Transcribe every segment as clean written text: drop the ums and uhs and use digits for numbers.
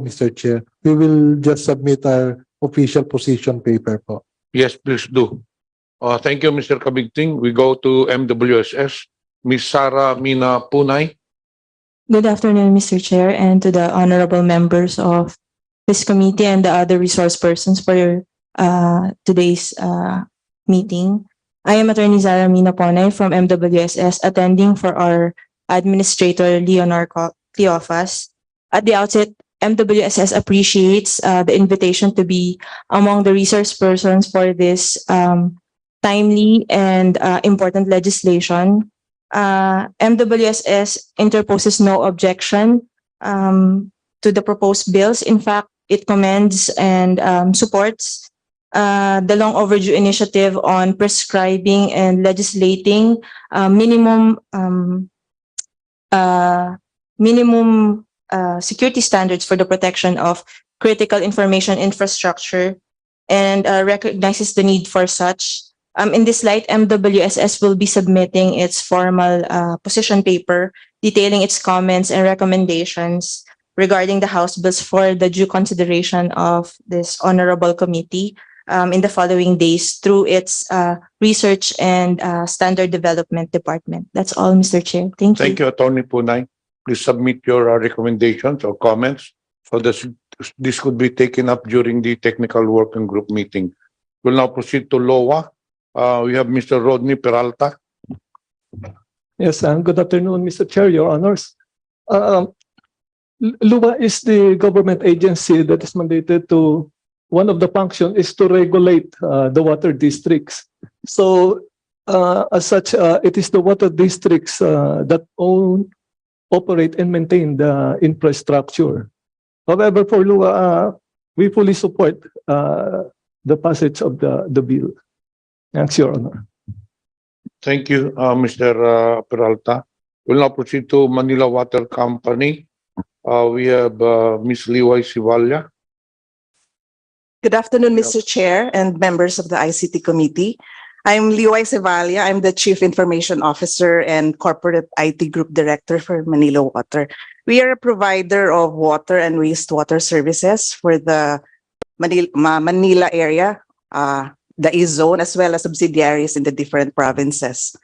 Mr. Chair. We will just submit our official position paper po. Yes, please do. Thank you, Mr. Kabigting. We go to MWSS. Ms. Sara Mina Punay. Good afternoon, Mr. Chair, and to the honorable members of this committee and the other resource persons for today's meeting. I am Attorney Zara Mina Ponay from MWSS, attending for our Administrator Leonor Cleofas. At the outset, MWSS appreciates the invitation to be among the resource persons for this timely and important legislation. MWSS interposes no objection to the proposed bills. In fact, it commends and supports the long overdue initiative on prescribing and legislating minimum security standards for the protection of critical information infrastructure, and recognizes the need for such. In this light, MWSS will be submitting its formal position paper detailing its comments and recommendations regarding the House bills for the due consideration of this honorable committee in the following days through its research and standard development department. That's all, Mr. Chair. Thank you. Thank you, Attorney Punay. Please submit your recommendations or comments so this could be taken up during the technical working group meeting. We'll now proceed to LOA. We have Mr. Rodney Peralta. Yes, good afternoon, Mr. Chair, Your Honors. LUA is the government agency that is mandated to, one of the functions is to regulate the water districts. So, as such, it is the water districts that own, operate, and maintain the infrastructure. However, for LUA, we fully support the passage of the bill. Thanks, Your Honor. Thank you, Mr. Peralta. We'll now proceed to Manila Water Company. We have Ms. Liway Sivalia. Good afternoon, Mr. Chair and members of the ICT Committee. I'm Liway Sivalia. I'm the Chief Information Officer and Corporate IT Group Director for Manila Water. We are a provider of water and wastewater services for the Manila area, the East Zone, as well as subsidiaries in the different provinces.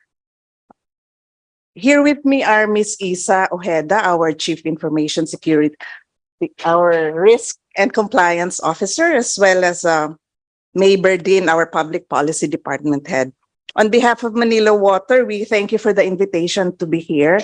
Here with me are Ms. Isa Ojeda, our Chief Information Security, our Risk and Compliance Officer, as well as May Berdin, our Public Policy Department Head. On behalf of Manila Water, we thank you for the invitation to be here.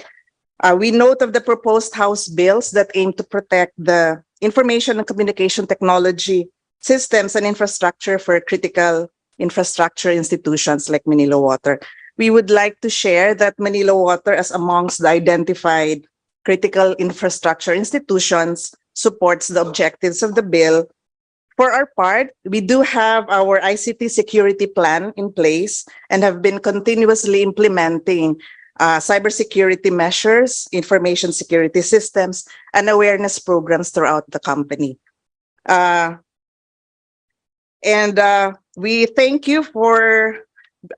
We note of the proposed House bills that aim to protect the information and communication technology systems and infrastructure for critical infrastructure institutions like Manila Water. We would like to share that Manila Water, as amongst the identified critical infrastructure institutions, supports the objectives of the bill. For our part, we do have our ICT security plan in place and have been continuously implementing cybersecurity measures, information security systems, and awareness programs throughout the company. We thank you for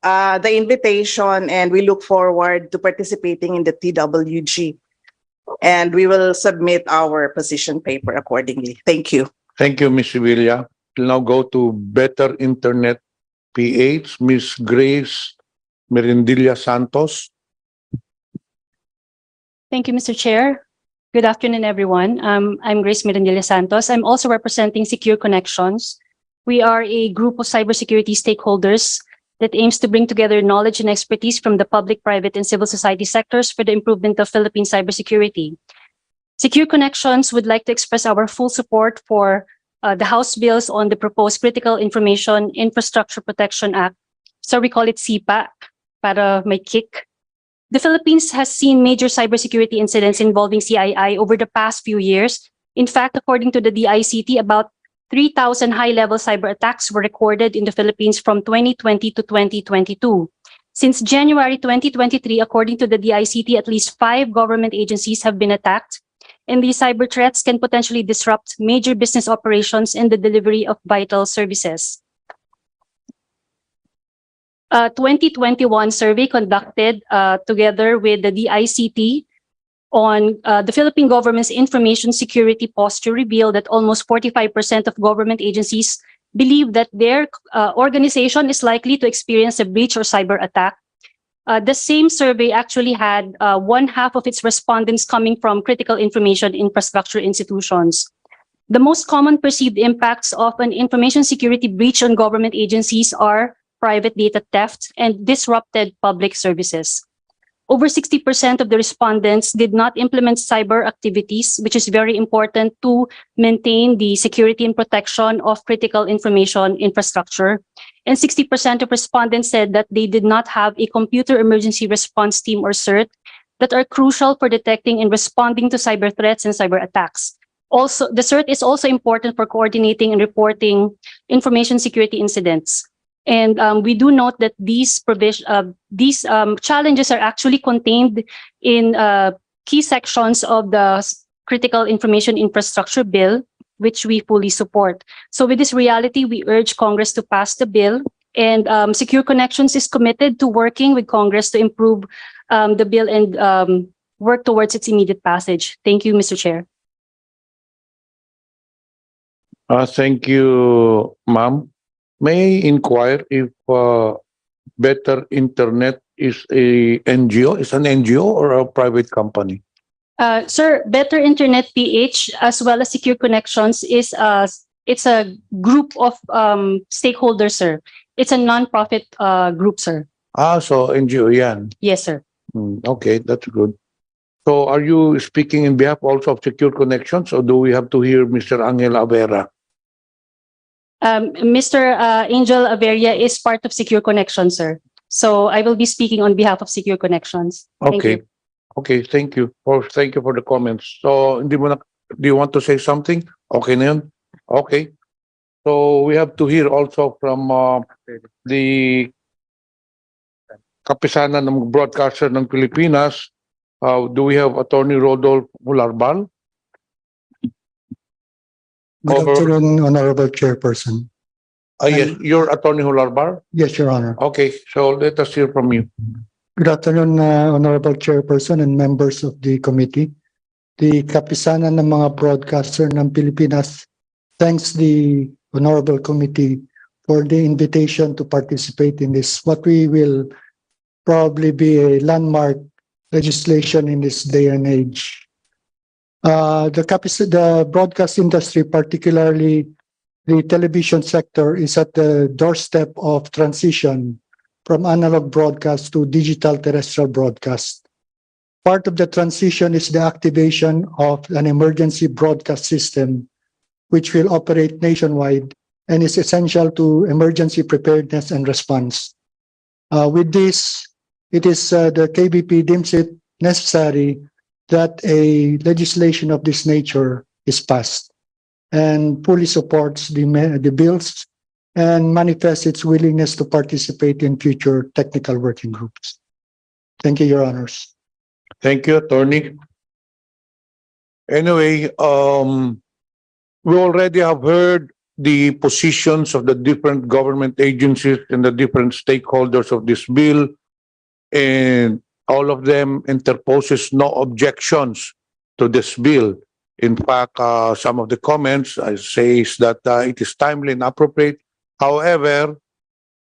the invitation, and we look forward to participating in the TWG. And we will submit our position paper accordingly. Thank you. Thank you, Ms. Sivalia. We'll now go to Better Internet PH, Ms. Grace Merendilla Santos. Thank you, Mr. Chair. Good afternoon, everyone. I'm Grace Merendilla Santos. I'm also representing Secure Connections. We are a group of cybersecurity stakeholders that aims to bring together knowledge and expertise from the public, private, and civil society sectors for the improvement of Philippine cybersecurity. Secure Connections would like to express our full support for the House bills on the proposed Critical Information Infrastructure Protection Act. So we call it CIPA, para may kick. The Philippines has seen major cybersecurity incidents involving CII over the past few years. In fact, according to the DICT, about 3,000 high-level cyber attacks were recorded in the Philippines from 2020 to 2022. Since January 2023, according to the DICT, at least 5 government agencies have been attacked, and these cyber threats can potentially disrupt major business operations and the delivery of vital services. A 2021 survey conducted together with the DICT on the Philippine government's information security posture revealed that almost 45% of government agencies believe that their organization is likely to experience a breach or cyber attack. The same survey actually had one half of its respondents coming from critical information infrastructure institutions. The most common perceived impacts of an information security breach on government agencies are private data theft and disrupted public services. Over 60% of the respondents did not implement cyber activities, which is very important to maintain the security and protection of critical information infrastructure. And 60% of respondents said that they did not have a computer emergency response team or CERT that are crucial for detecting and responding to cyber threats and cyber attacks. Also, the CERT is also important for coordinating and reporting information security incidents. And we do note that these challenges are actually contained in key sections of the Critical Information Infrastructure Bill, which we fully support. So with this reality, we urge Congress to pass the bill, and Secure Connections is committed to working with Congress to improve the bill and work towards its immediate passage. Thank you, Mr. Chair. Thank you, ma'am. May I inquire if Better Internet is a NGO, is an NGO or a private company? Sir, Better Internet PH as well as Secure Connections is it's a group of stakeholders, sir. It's a non-profit group, sir. So NGO yan. Yes, sir. Okay, that's good. So are you speaking in behalf also of Secure Connections, or do we have to hear Mr. Angel Avera? Mr. Angel Averia is part of Secure Connections, sir. So I will be speaking on behalf of Secure Connections. Thank Okay. you. Okay, thank you. Thank you for the comments. So, do you want to say something? Okay na yun? Okay. So, we have to hear also from the kapisanan ng broadcaster ng Pilipinas. Do we have Attorney Rodolfo Mularbal? Good afternoon, Honorable Chairperson. Yes, you're Attorney Hularbar? Yes, Your Honor. Okay, so let us hear from you. Good afternoon, Honorable Chairperson and members of the committee. The kapisanan ng mga broadcaster ng Pilipinas thanks the Honorable Committee for the invitation to participate in this, what we will probably be a landmark legislation in this day and age. The broadcast industry, particularly the television sector, is at the doorstep of transition from analog broadcast to digital terrestrial broadcast. Part of the transition is the activation of an emergency broadcast system, which will operate nationwide and is essential to emergency preparedness and response. With this, it is the KBP deems it necessary that a legislation of this nature is passed and fully supports the bills and manifests its willingness to participate in future technical working groups. Thank you, Your Honors. Thank you, Attorney. Anyway, we already have heard the positions of the different government agencies and the different stakeholders of this bill, and all of them interposes no objections to this bill. In fact, some of the comments says that it is timely and appropriate. However,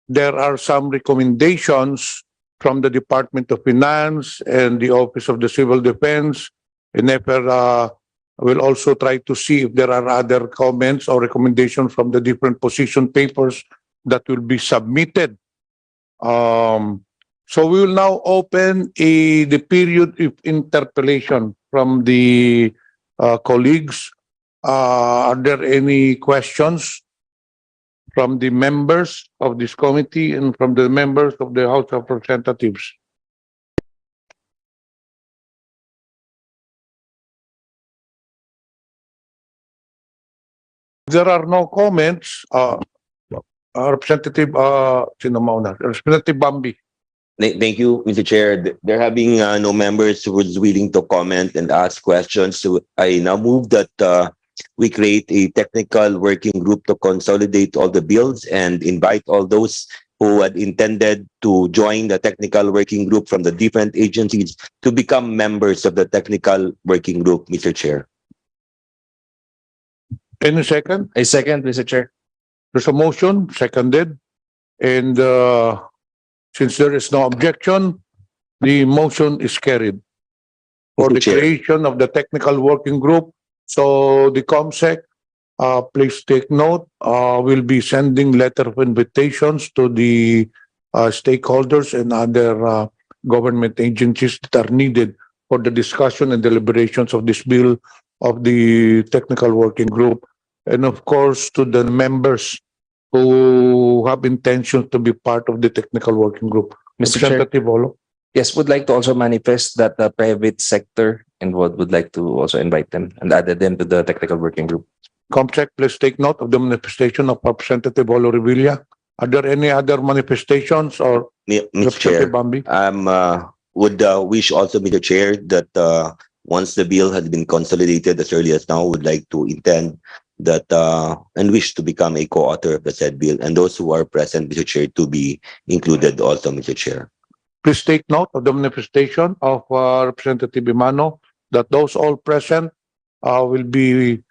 there are some recommendations from the Department of Finance and the Office of the Civil Defense, and NEPER will also try to see if there are other comments or recommendations from the different position papers that will be submitted. So we will now open the period of interpellation from the colleagues. Are there any questions from the members of this committee and from the members of the House of Representatives? If there are no comments, Representative, sino mauna? Representative Bambi. Thank you, Mr. Chair. There having no members who is willing to comment and ask questions, so I now move that we create a technical working group to consolidate all the bills and invite all those who had intended to join the technical working group from the different agencies to become members of the technical working group, Mr. Chair. Any second? I second, Mr. Chair. There's a motion, seconded. And since there is no objection, the motion is carried for Mr. the Chair. creation of the technical working group. So the COMSEC, please take note, will be sending letter of invitations to the stakeholders and other government agencies that are needed for the discussion and deliberations of this bill of the technical working group. And of course, to the members who have intention to be part of the technical working group. Mr. Chair, Representative Olo. yes, would like to also manifest that the private sector involved would like to also invite them and add them to the technical working group. COMSEC, please take note of the manifestation of Representative Olo Revilla. Are there any other manifestations or Mr. Chair, Representative Bambi? would wish also, Mr. Chair, that once the bill has been consolidated as early as now, would like to intend that and wish to become a co-author of the said bill, and those who are present, Mr. Chair, to be included also, Mr. Chair. Please take note of the manifestation of Representative Imano that those all present will be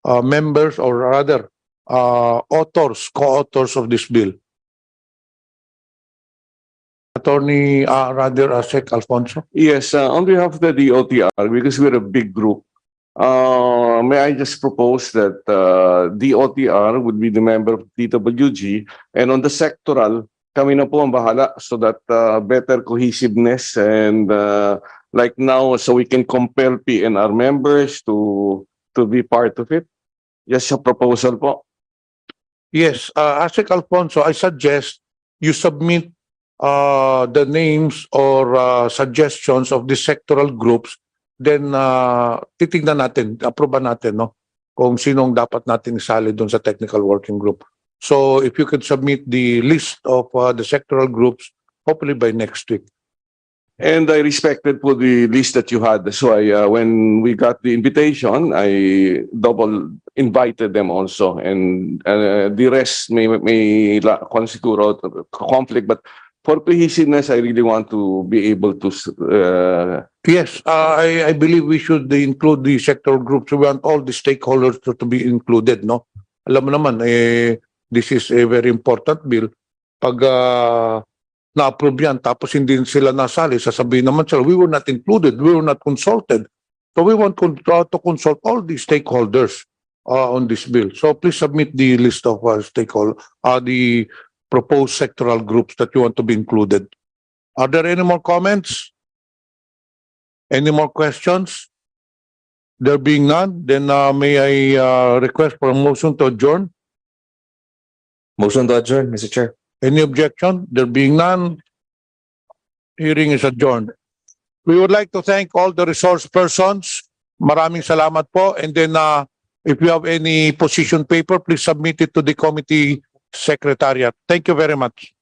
members or rather authors, co-authors of this bill. Attorney, Sec Alfonso. Yes, on behalf of the DOTR, because we're a big group, may I just propose that DOTR would be the member of DWG, and on the sectoral, kami na po ang bahala, so that better cohesiveness and like now, so we can compel PNR members to be part of it. Just a proposal po. Yes, Sec Alfonso, I suggest you submit the names or suggestions of the sectoral groups, then titignan natin, approve natin, no? Kung sinong dapat natin isali doon sa technical working group. So if you could submit the list of the sectoral groups, hopefully by next week. And I respected po the list that you had. So when we got the invitation, I double invited them also. And the rest may constitute conflict. But for cohesiveness, I really want to be able to... Yes, I believe we should include the sectoral groups. We want all the stakeholders to be included, no? Alam mo naman, this is a very important bill. Pag na-approve yan, tapos hindi sila nasali, sasabihin naman sila, we were not included, we were not consulted. So we want to consult all the stakeholders on this bill. So please submit the list of stakeholders, the proposed sectoral groups that you want to be included. Are there any more comments? Any more questions? There being none, then may I request for a motion to adjourn? Motion to adjourn, Mr. Chair. Any objection? There being none, hearing is adjourned. We would like to thank all the resource persons. Maraming salamat po. And then if you have any position paper, please submit it to the committee secretariat. Thank you very much.